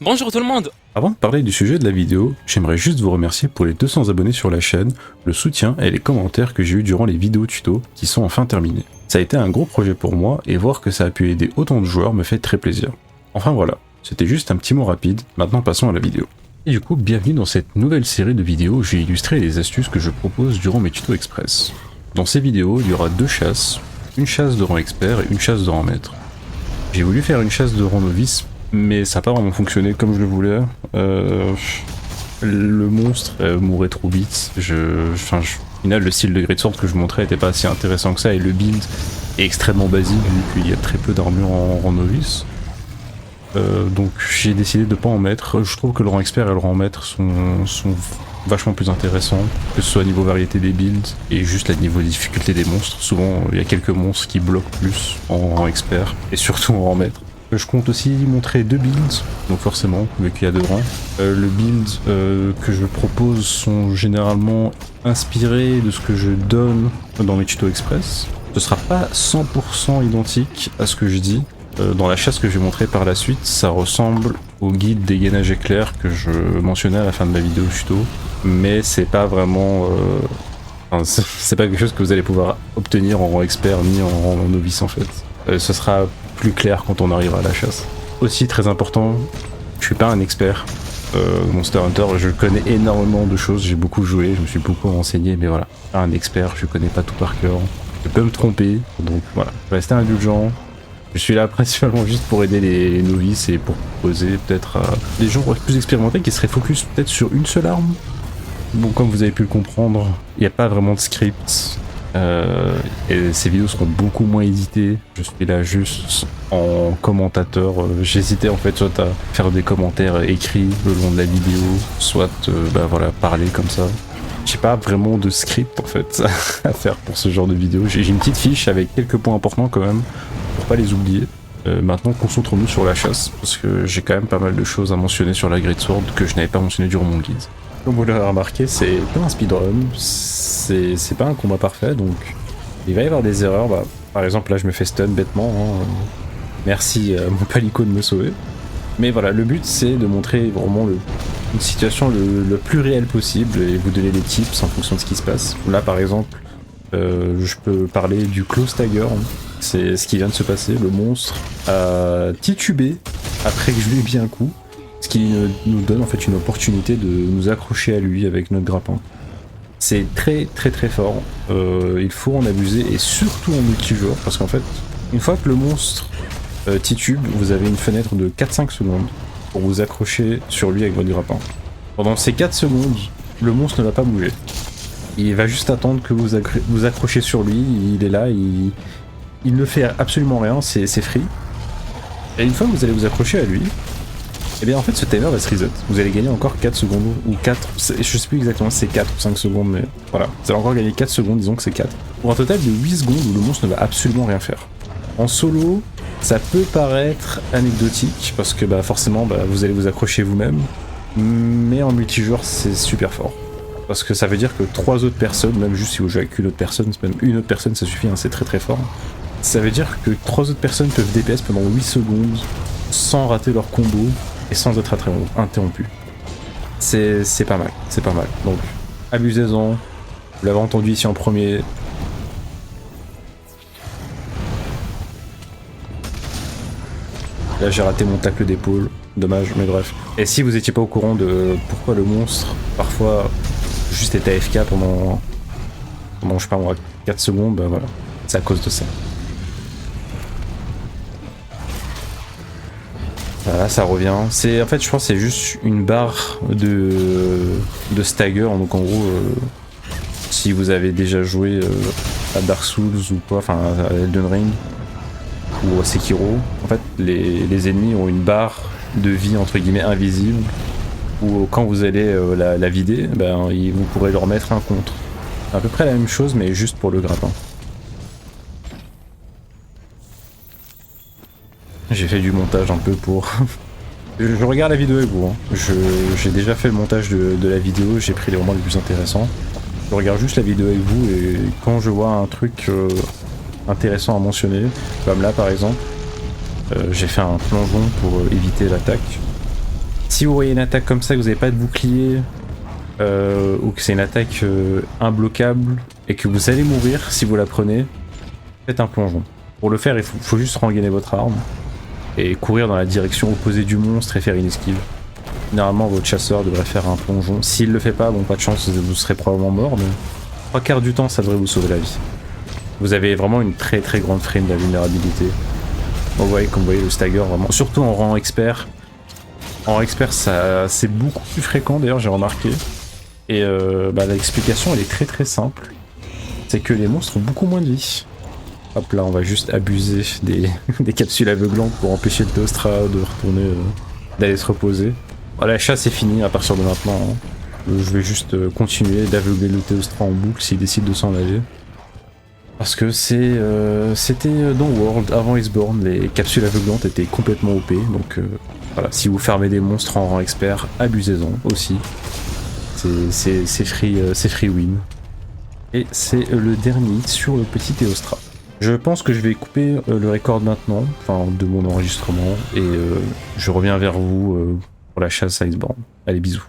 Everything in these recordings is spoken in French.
Bonjour tout le monde. Avant de parler du sujet de la vidéo, j'aimerais juste vous remercier pour les 200 abonnés sur la chaîne, le soutien et les commentaires que j'ai eu durant les vidéos tuto qui sont enfin terminés. Ça a été un gros projet pour moi et voir que ça a pu aider autant de joueurs me fait très plaisir. Enfin voilà, c'était juste un petit mot rapide, maintenant passons à la vidéo. Et du coup, bienvenue dans cette nouvelle série de vidéos où j'ai illustré les astuces que je propose durant mes tutos express. Dans ces vidéos, il y aura deux chasses, une chasse de rang expert et une chasse de rang maître. J'ai voulu faire une chasse de rang novice, mais ça n'a pas vraiment fonctionné comme je le voulais. Le monstre mourait trop vite. Au final, le style de Greatsword que je montrais n'était pas si intéressant que ça, et le build est extrêmement basique vu qu'il y a très peu d'armure en rang novice. Donc j'ai décidé de pas en mettre. Je trouve que le rang expert et le rang maître sont vachement plus intéressants, que ce soit au niveau variété des builds et juste à niveau difficulté des monstres. Souvent il y a quelques monstres qui bloquent plus en rang expert et surtout en rang maître. Je compte aussi montrer deux builds, donc forcément, vu qu'il y a deux rangs. Le build que je propose sont généralement inspirés de ce que je donne dans mes tutos express. Ce sera pas 100% identique à ce que je dis. Dans la chasse que je vais montrer par la suite, ça ressemble au guide des gainages éclairs que je mentionnais à la fin de ma vidéo tuto, mais c'est pas vraiment... c'est pas quelque chose que vous allez pouvoir obtenir en rang expert ni en rang novice en fait. Ce sera plus clair quand on arrivera à la chasse. Aussi très important, je suis pas un expert Monster Hunter, je connais énormément de choses, j'ai beaucoup joué, je me suis beaucoup renseigné, mais voilà, pas un expert, je connais pas tout par cœur, je peux me tromper, donc voilà, restez indulgent. Je suis là principalement juste pour aider les novices et pour proposer peut-être à des gens plus expérimentés qui seraient focus peut-être sur une seule arme. Bon, comme vous avez pu le comprendre, il n'y a pas vraiment de script. Et ces vidéos seront beaucoup moins éditées. Je suis là juste en commentateur. J'hésitais en fait soit à faire des commentaires écrits le long de la vidéo, soit voilà, parler comme ça. J'ai pas vraiment de script en fait à faire pour ce genre de vidéo. J'ai une petite fiche avec quelques points importants quand même, pour pas les oublier. Maintenant concentrons-nous sur la chasse, parce que j'ai quand même pas mal de choses à mentionner sur la Greatsword que je n'avais pas mentionné durant mon guide. Comme vous l'avez remarqué, c'est pas un speedrun, c'est pas un combat parfait, donc il va y avoir des erreurs. Par exemple là je me fais stun bêtement, hein. Merci mon palico de me sauver. Mais voilà, le but c'est de montrer vraiment une situation le plus réelle possible et vous donner des tips en fonction de ce qui se passe. Là par exemple, je peux parler du close stagger, hein. C'est ce qui vient de se passer, le monstre a titubé après que je lui ai mis un coup. Ce qui nous donne en fait une opportunité de nous accrocher à lui avec notre grappin. C'est très très très fort, il faut en abuser et surtout en multijoueur parce qu'en fait, une fois que le monstre titube, vous avez une fenêtre de 4-5 secondes pour vous accrocher sur lui avec votre grappin. Pendant ces 4 secondes, le monstre ne va pas bouger. Il va juste attendre que vous accrochez sur lui, il est là, il ne fait absolument rien, c'est free. Et une fois que vous allez vous accrocher à lui, et bien en fait ce timer va se reset, vous allez gagner encore 4 secondes ou 4, je sais plus exactement si c'est 4 ou 5 secondes mais voilà, vous allez encore gagner 4 secondes, disons que c'est 4. Pour un total de 8 secondes où le monstre ne va absolument rien faire. En solo, ça peut paraître anecdotique parce que forcément vous allez vous accrocher vous-même, mais en multijoueur c'est super fort. Parce que ça veut dire que 3 autres personnes, même juste si vous jouez avec une autre personne, même une autre personne ça suffit, hein, c'est très très fort. Ça veut dire que 3 autres personnes peuvent DPS pendant 8 secondes sans rater leur combo et sans être interrompu. C'est pas mal, c'est pas mal. Donc, abusez-en. Vous l'avez entendu ici en premier. Là, j'ai raté mon tacle d'épaule. Dommage, mais bref. Et si vous étiez pas au courant de pourquoi le monstre, parfois, juste était AFK pendant je sais pas moi, 4 secondes, voilà. C'est à cause de ça. Voilà, ça revient. En fait, je pense que c'est juste une barre de stagger. Donc en gros, si vous avez déjà joué à Dark Souls ou quoi, enfin à Elden Ring ou à Sekiro, en fait, les ennemis ont une barre de vie entre guillemets invisible où quand vous allez la vider, vous pourrez leur mettre un contre. C'est à peu près la même chose, mais juste pour le grappin. J'ai fait du montage un peu pour... je regarde la vidéo avec vous, hein. J'ai déjà fait le montage de la vidéo, j'ai pris les moments les plus intéressants. Je regarde juste la vidéo avec vous et quand je vois un truc intéressant à mentionner, comme là par exemple, j'ai fait un plongeon pour éviter l'attaque. Si vous voyez une attaque comme ça, que vous n'avez pas de bouclier, ou que c'est une attaque imbloquable, et que vous allez mourir si vous la prenez, faites un plongeon. Pour le faire, il faut juste rengainer votre arme, et courir dans la direction opposée du monstre et faire une esquive. Généralement, votre chasseur devrait faire un plongeon. S'il le fait pas, bon, pas de chance, vous serez probablement mort, mais 3/4 du temps, ça devrait vous sauver la vie. Vous avez vraiment une très grande frame de la vulnérabilité. Bon, vous voyez, comme vous voyez, le stagger, vraiment, surtout en rang expert. En rang expert, ça, c'est beaucoup plus fréquent, d'ailleurs, j'ai remarqué. Et l'explication, elle est très simple. C'est que les monstres ont beaucoup moins de vie. Hop là, on va juste abuser des capsules aveuglantes pour empêcher le Théostra de retourner, d'aller se reposer. Voilà, la chasse est finie à partir de maintenant. Hein. Je vais juste continuer d'aveugler le Théostra en boucle s'il décide de s'en aller. Parce que c'était dans World, avant Iceborne, les capsules aveuglantes étaient complètement OP. Donc voilà, si vous fermez des monstres en rang expert, abusez-en aussi. C'est free win. Et c'est le dernier hit sur le petit Théostra. Je pense que je vais couper le record maintenant, enfin de mon enregistrement, et je reviens vers vous pour la chasse à Iceborne. Allez, bisous.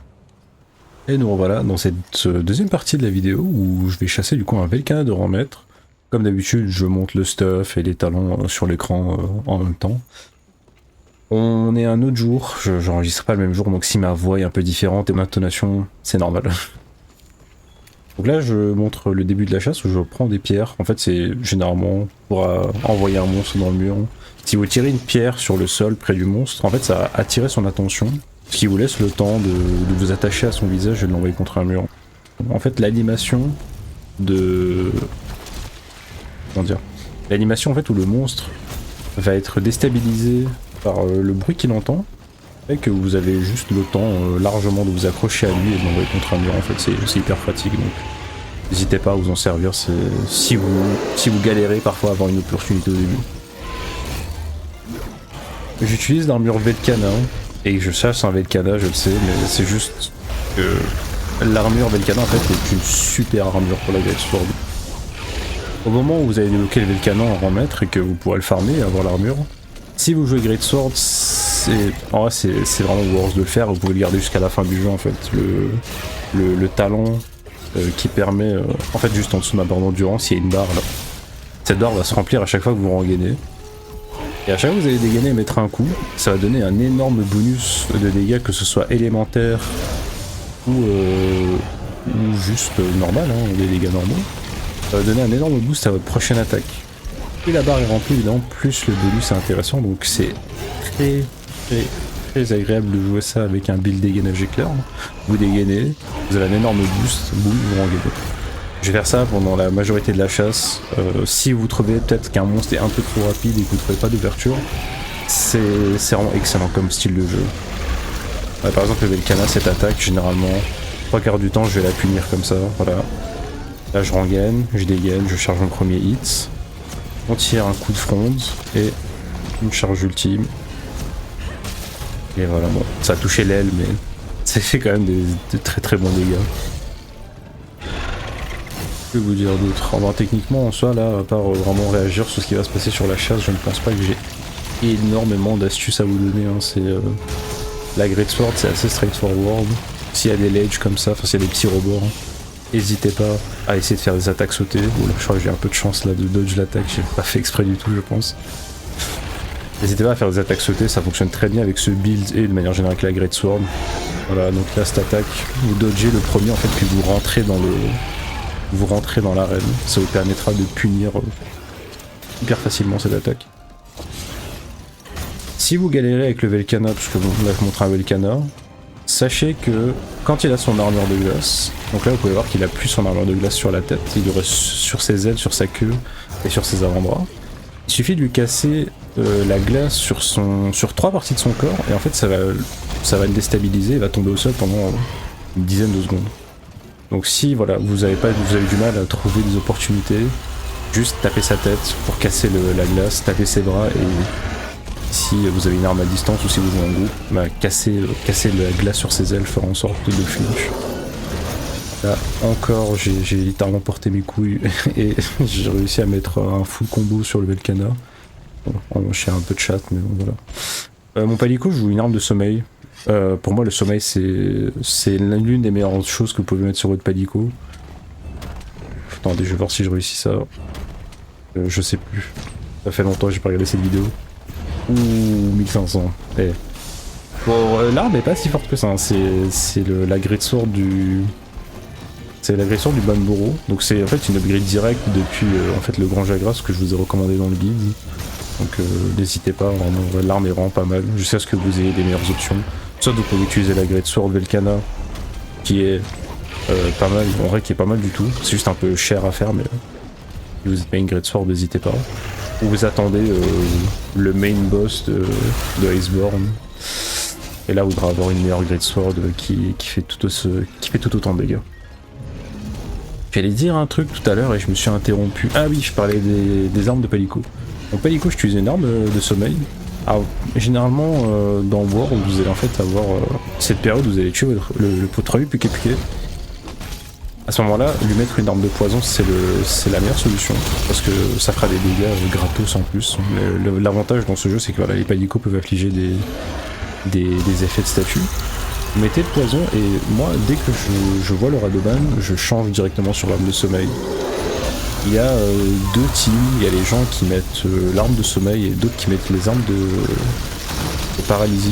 Et nous revoilà dans cette deuxième partie de la vidéo où je vais chasser du coup un Velkhana de rang maître. Comme d'habitude, je monte le stuff et les talents sur l'écran en même temps. On est un autre jour, j'enregistre pas le même jour, donc si ma voix est un peu différente et mon intonation, c'est normal. Donc là, je montre le début de la chasse où je prends des pierres. En fait, c'est généralement pour envoyer un monstre dans le mur. Si vous tirez une pierre sur le sol près du monstre, en fait, ça va attirer son attention, ce qui vous laisse le temps de vous attacher à son visage et de l'envoyer contre un mur. En fait, l'animation de... Comment dire ? L'animation en fait où le monstre va être déstabilisé par le bruit qu'il entend, et que vous avez juste le temps largement de vous accrocher à lui et de l'envoyer contre un mur. En fait, c'est hyper pratique, donc n'hésitez pas à vous en servir si vous galérez parfois à avoir une opportunité au début. J'utilise l'armure Velkhana et je chasse un Velkhana, je le sais, mais c'est juste que l'armure Velkhana en fait est une super armure pour la Greatsword. Au moment où vous avez débloqué le Velkhana en rang maître et que vous pourrez le farmer et avoir l'armure, si vous jouez Greatsword, c'est vraiment worth de le faire, vous pouvez le garder jusqu'à la fin du jeu en fait. Le talent qui permet, en fait juste en dessous de ma barre d'endurance, il y a une barre là. Cette barre va se remplir à chaque fois que vous rengainez. Et à chaque fois que vous allez dégainer et mettre un coup, ça va donner un énorme bonus de dégâts, que ce soit élémentaire ou juste normal, hein, des dégâts normaux. Ça va donner un énorme boost à votre prochaine attaque. Plus la barre est remplie, évidemment, plus le bonus est intéressant, donc c'est très agréable de jouer ça avec un build dégainage éclair. Vous dégainez, vous avez un énorme boost, boum, vous rengainez. Je vais faire ça pendant la majorité de la chasse. Si vous trouvez peut-être qu'un monstre est un peu trop rapide et que vous ne trouvez pas d'ouverture, c'est vraiment excellent comme style de jeu. Par exemple, le Velkhana, cette attaque, généralement, 3/4 du temps, je vais la punir comme ça, voilà. Là, je rengaine, je dégaine, je charge mon premier hit. On tire un coup de fronde et une charge ultime. Et voilà, bon, ça a touché l'aile, mais ça fait quand même de très bons dégâts. Que vous dire d'autre? Enfin, techniquement, en soi, là, à part vraiment réagir sur ce qui va se passer sur la chasse, je ne pense pas que j'ai énormément d'astuces à vous donner. Hein. La Greatsword, c'est assez straightforward. S'il y a des ledges comme ça, enfin, s'il y a des petits rebords, n'hésitez pas à essayer de faire des attaques sautées. Bon, là, je crois que j'ai un peu de chance là de dodge l'attaque, j'ai pas fait exprès du tout, je pense. N'hésitez pas à faire des attaques sautées, ça fonctionne très bien avec ce build et de manière générale avec la Greatsword. Voilà, donc là, cette attaque, vous dodgez le premier en fait, puis vous rentrez dans l'arène. Ça vous permettra de punir hyper facilement cette attaque. Si vous galérez avec le Velkhana, parce que bon, là je montre un Velkhana, sachez que quand il a son armure de glace, donc là vous pouvez voir qu'il a plus son armure de glace sur la tête, il aurait sur ses ailes, sur sa queue et sur ses avant-bras. Il suffit de lui casser la glace sur 3 parties de son corps et en fait ça va le déstabiliser, il va tomber au sol pendant une dizaine de secondes. Donc si voilà, vous avez du mal à trouver des opportunités, juste tapez sa tête pour casser la glace, tapez ses bras et si vous avez une arme à distance ou si vous jouez en groupe, bah, casser la glace sur ses ailes fera en sorte de flinch. Là encore j'ai littéralement porté mes couilles et j'ai réussi à mettre un full combo sur le Velkhana. Bon, je suis un peu de chat mais bon, voilà. Mon palico joue une arme de sommeil. Pour moi, le sommeil, c'est l'une des meilleures choses que vous pouvez mettre sur votre palico. Attendez, je vais voir si je réussis ça. Je sais plus. Ça fait longtemps que j'ai pas regardé cette vidéo. Ouh, 1500. Eh. Bon, l'arme est pas si forte que ça. Hein. C'est la greatsword du... C'est la greatsword du Banboro. Donc c'est en fait une upgrade directe depuis en fait le Grand Jagras que je vous ai recommandé dans le guide. Donc n'hésitez pas, vraiment, l'arme est vraiment pas mal. Jusqu'à ce que vous ayez des meilleures options. Soit vous pouvez utiliser la greatsword Velkhana qui est pas mal, en vrai qui est pas mal du tout. C'est juste un peu cher à faire mais si vous êtes pas une greatsword n'hésitez pas. Ou vous attendez le main boss de Iceborne. Et là vous devrez avoir une meilleure greatsword qui fait tout autant de dégâts. J'allais dire un truc tout à l'heure et je me suis interrompu. Ah oui, je parlais des armes de Palico. En Palico, j'utilise une arme de sommeil. Alors, généralement, dans World, vous allez en fait avoir cette période où vous allez tuer le potreil Puke Puke. À ce moment-là, lui mettre une arme de poison, c'est la meilleure solution. Parce que ça fera des dégâts gratos en plus. L'avantage dans ce jeu, c'est que voilà, les Palico peuvent affliger des effets de statut. Vous mettez le poison et moi, dès que je vois le Radoban, je change directement sur l'arme de sommeil. Il y a deux teams, il y a les gens qui mettent l'arme de sommeil et d'autres qui mettent les armes de paralysie.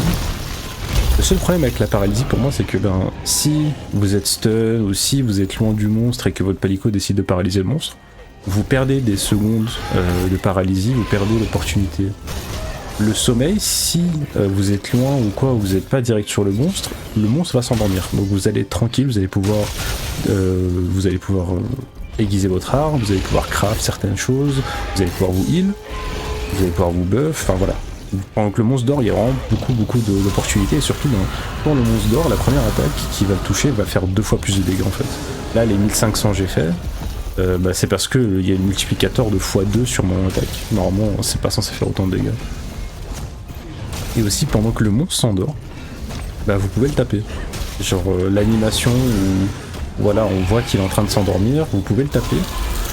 Le seul problème avec la paralysie pour moi c'est que si vous êtes stun ou si vous êtes loin du monstre et que votre palico décide de paralyser le monstre, vous perdez des secondes de paralysie, vous perdez l'opportunité. Le sommeil, si vous êtes loin ou quoi, vous n'êtes pas direct sur le monstre va s'endormir. Donc vous allez être tranquille, vous allez pouvoir aiguiser votre arme, vous allez pouvoir craft certaines choses, vous allez pouvoir vous heal, vous allez pouvoir vous buff, enfin voilà. Pendant que le monstre dort, il y a vraiment beaucoup d'opportunités, et surtout quand le monstre dort, la première attaque qui va le toucher va faire 2 fois plus de dégâts en fait. Là les 1500 j'ai fait, c'est parce qu'il y a un multiplicateur de x2 sur mon attaque. Normalement c'est pas censé faire autant de dégâts. Et aussi pendant que le monstre s'endort, vous pouvez le taper. Genre l'animation où voilà, on voit qu'il est en train de s'endormir, vous pouvez le taper.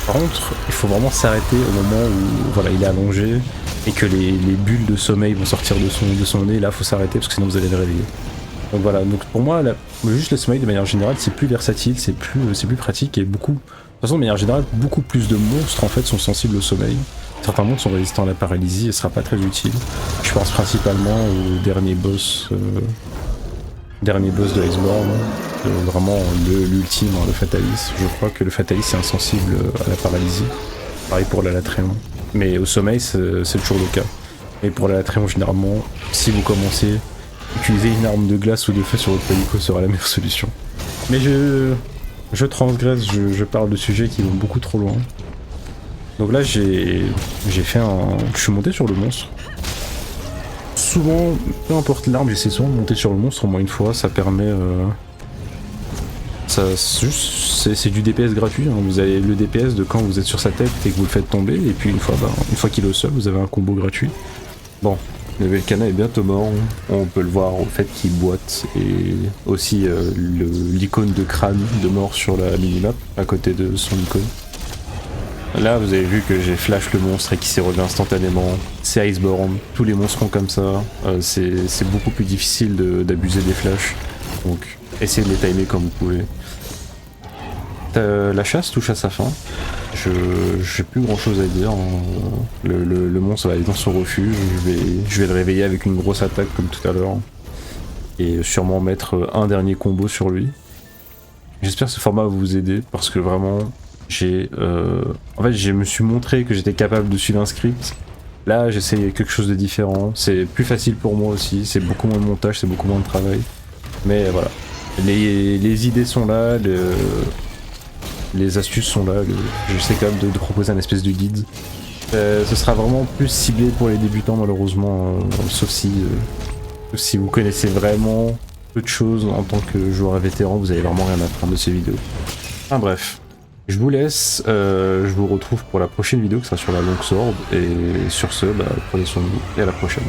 Par contre, il faut vraiment s'arrêter au moment où voilà, il est allongé et que les bulles de sommeil vont sortir de son nez. Là, il faut s'arrêter parce que sinon vous allez le réveiller. Donc voilà, donc pour moi, juste le sommeil de manière générale, c'est plus versatile, c'est plus pratique et beaucoup. De toute façon, de manière générale, beaucoup plus de monstres en fait sont sensibles au sommeil. Certains monstres sont résistants à la paralysie et ce sera pas très utile. Je pense principalement au dernier boss de Iceborne, vraiment l'ultime, le Fatalis. Je crois que le Fatalis est insensible à la paralysie. Pareil pour l'Alatréon. Mais au sommeil, c'est toujours le cas. Et pour l'Alatréon, généralement, si vous commencez, utiliser une arme de glace ou de feu sur votre palico sera la meilleure solution. Mais je transgresse, je parle de sujets qui vont beaucoup trop loin. Donc là, j'ai fait je suis monté sur le monstre. Souvent, peu importe l'arme, j'essaie souvent de monter sur le monstre au moins une fois, ça permet... c'est du DPS gratuit, hein. Vous avez le DPS de quand vous êtes sur sa tête et que vous le faites tomber, et puis une fois qu'il est au sol, vous avez un combo gratuit. Bon, le Velkhana est bientôt mort, on peut le voir au fait qu'il boite, et aussi l'icône de crâne de mort sur la minimap, à côté de son icône. Là vous avez vu que j'ai flash le monstre et qu'il s'est relevé instantanément, c'est Iceborne, tous les monstres sont comme ça, c'est beaucoup plus difficile d'abuser des flashs, donc essayez de les timer comme vous pouvez. La chasse touche à sa fin, j'ai plus grand chose à dire, le monstre va aller dans son refuge, je vais le réveiller avec une grosse attaque comme tout à l'heure, et sûrement mettre un dernier combo sur lui. J'espère que ce format va vous aider, parce que vraiment... en fait, je me suis montré que j'étais capable de suivre un script. Là, j'essaie quelque chose de différent. C'est plus facile pour moi aussi. C'est beaucoup moins de montage, c'est beaucoup moins de travail. Mais voilà, les idées sont là, les astuces sont là. J'essaie quand même de proposer un espèce de guide. Ce sera vraiment plus ciblé pour les débutants malheureusement, sauf si vous connaissez vraiment peu de choses en tant que joueur vétéran, vous avez vraiment rien à prendre de ces vidéos. Enfin bref. Je vous laisse, je vous retrouve pour la prochaine vidéo qui sera sur la Longsword, et sur ce, prenez soin de vous, et à la prochaine.